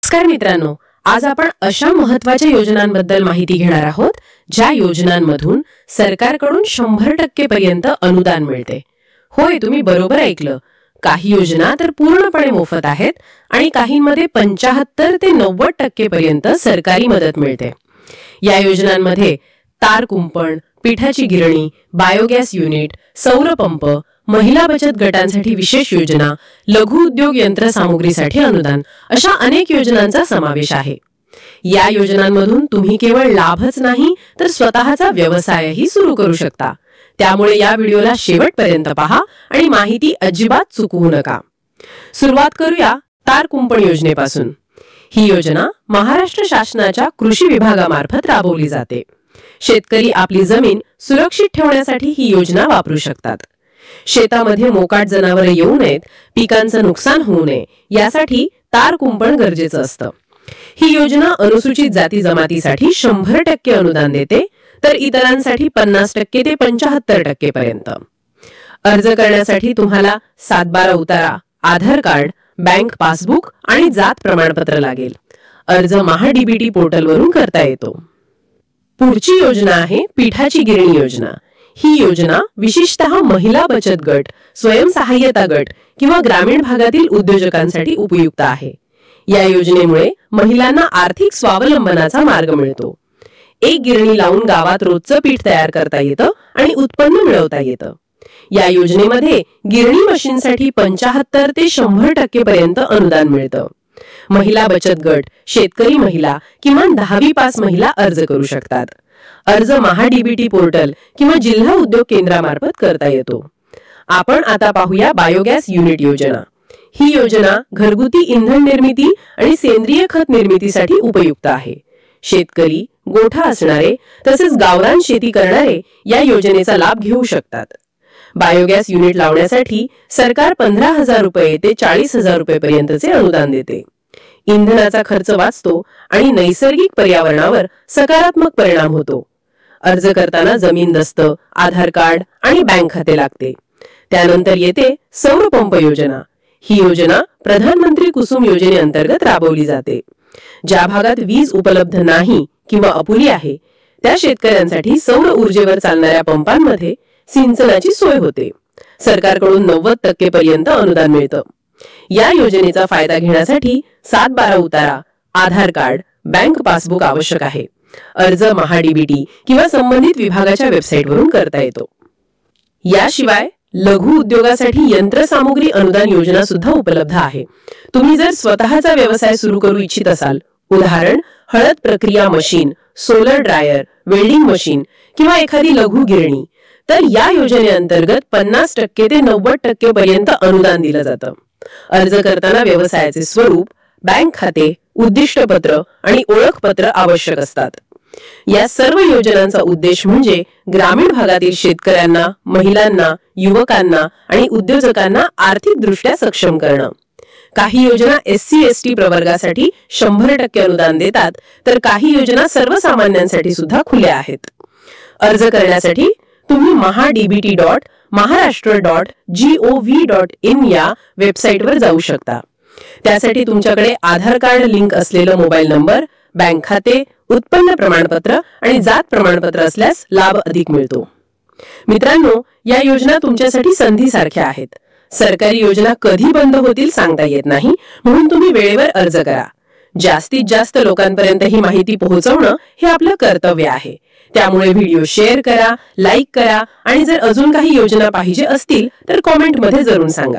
नमस्कार मित्रांनो, आज आपण अशा महत्त्वाच्या योजनांबद्दल माहिती घेणार आहोत ज्या योजनांमधून सरकारकडून 100% पर्यंत अनुदान मिळते. होय, तुम्ही बरोबर ऐकलं. काही योजना तर पूर्णपणे मोफत आहेत आणि काहींमध्ये 75 ते 90% पर्यंत सरकारी मदत मिळते. या योजनांमध्ये तार कुंपण, पिठाची गिरणी, बायोगॅस युनिट, सौर पंप, महिला बचत गटांसाठी विशेष योजना, लघु उद्योग यंत्रसामुग्रीसाठी अनुदान अशा अनेक योजनांचा समावेश आहे. या योजनांमधून तुम्ही केवळ लाभच नाही तर स्वतःचा व्यवसायही सुरू करू शकता. त्यामुळे या व्हिडिओला शेवटपर्यंत पहा आणि माहिती अजिबात चुकवू नका. सुरुवात करूया तार कुंपण योजनेपासून. ही योजना महाराष्ट्र शासनाच्या कृषी विभागामार्फत राबवली जाते. शेतकरी आपली जमीन सुरक्षित ठेवण्यासाठी ही योजना वापरू शकतात. शेतामध्ये मोकाट जनावरे येऊ नयेत, पिकांचं नुकसान होऊ नये यासाठी तार कुंपण गरजेचं असतं. ही योजना अनुसूचित जाती जमातीसाठी 100% अनुदान देते, तर इतरांसाठी 50% ते 75% पर्यंत. अर्ज करण्यासाठी तुम्हाला 7/12 उतारा, आधार कार्ड, बँक पासबुक आणि जात प्रमाणपत्र लागेल. अर्ज महाडीबीटी पोर्टलवरून करता येतो. पुढची योजना आहे पिठाची गिरणी योजना. ही योजना विशेषतः महिला बचत गट, स्वयंसहाय्यता गट किंवा ग्रामीण भागातील उद्योजकांसाठी उपयुक्त आहे. या योजनेमुळे महिलांना आर्थिक स्वावलंबनाचा मार्ग मिळतो. एक गिरणी लावून गावात रोजचं पीठ तयार करता येतं आणि उत्पन्न मिळवता येतं. या योजनेमध्ये गिरणी मशीनसाठी 75 ते 100% पर्यंत अनुदान मिळतं. महिला बचत गट, शेतकरी महिला, किमान 10वी पास महिला अर्ज करू शकतात. अर्ज महाडीबीटी पोर्टल किंवा जिल्हा उद्योग केंद्रामार्फत करता येतो. आपण आता पाहूया बायोगॅस युनिट योजना. ही योजना घरगुती इंधन निर्मिती आणि सेंद्रिय खत निर्मितीसाठी उपयुक्त आहे. शेतकरी, गोठा असणारे तसेच गावरान शेती करणारे या योजनेचा लाभ घेऊ शकतात. बायोगॅस युनिट लावण्यासाठी सरकार 15,000 रुपये ते 40,000 रुपये पर्यंतचे अनुदान देते. इंधनाचा खर्च वाचतो आणि नैसर्गिक पर्यावरणावर सकारात्मक परिणाम होतो. अर्ज करताना जमीन दस्त, आधार कार्ड आणि बँक खाते लागते. त्यानंतर येते सौर पंप योजना. ही योजना प्रधानमंत्री कुसुम योजनेअंतर्गत राबवली जाते. ज्या भागात वीज उपलब्ध नाही किंवा अपुरी आहे त्या शेतकऱ्यांसाठी सौर ऊर्जेवर चालणाऱ्या पंपांमध्ये सिंचनाची सोय होते. सरकारकडून 90% पर्यंत अनुदान मिळतं. या योजनेचा फायदा घेण्यासाठी 7/12 उतारा, आधार कार्ड, बँक पासबुक आवश्यक आहे. अर्ज महाडीबीटी किंवा संबंधित विभागाच्या वेबसाईटवरून करता येतो. याशिवाय लघु उद्योगासाठी यंत्रसामुग्री अनुदान योजना सुद्धा उपलब्ध आहे. तुम्ही जर स्वतःचा व्यवसाय सुरू करू इच्छित असाल, उदाहरण हळद प्रक्रिया machine, solar dryer, welding machine किंवा एखादी लघु गिरणी, तर या योजनेअंतर्गत 50% ते 90% पर्यंत अनुदान दिलं जातं. अर्ज करताना व्यवसायाचे स्वरूप, बँक खाते, उद्दिष्टपत्र आणि ओळखपत्र आवश्यक असतात. या सर्व योजनांचा उद्देश म्हणजे ग्रामीण भागातील शेतकऱ्यांना, महिलांना, युवकांना आणि उद्योजकांना आर्थिकदृष्ट्या सक्षम करणं. काही योजना SC/ST प्रवर्गासाठी 100% अनुदान देतात, तर काही योजना सर्वसामान्यांसाठी सुद्धा खुल्या आहेत. अर्ज करण्यासाठी तुम्ही mahadbt.maharashtra.gov.in या वेबसाईटवर जाऊ शकता. त्यासाठी तुमच्याकडे आधार कार्ड लिंक असलेलं मोबाईल नंबर, बँक खाते, उत्पन्न प्रमाणपत्र आणि जात प्रमाणपत्र असल्यास लाभ अधिक मिळतो. मित्रांनो, या योजना तुमच्यासाठी संधीसारख्या आहेत. सरकारी योजना कधी बंद होतील सांगता येत नाही, म्हणून तुम्ही वेळेवर अर्ज करा. जास्तीत जास्त लोकांपर्यंत ही माहिती पोहोचवणं हे आपलं कर्तव्य आहे. त्यामुळे व्हिडिओ शेअर करा, लाईक करा आणि जर अजून काही योजना पाहिजे असतील तर कॉमेंटमध्ये जरूर सांगा.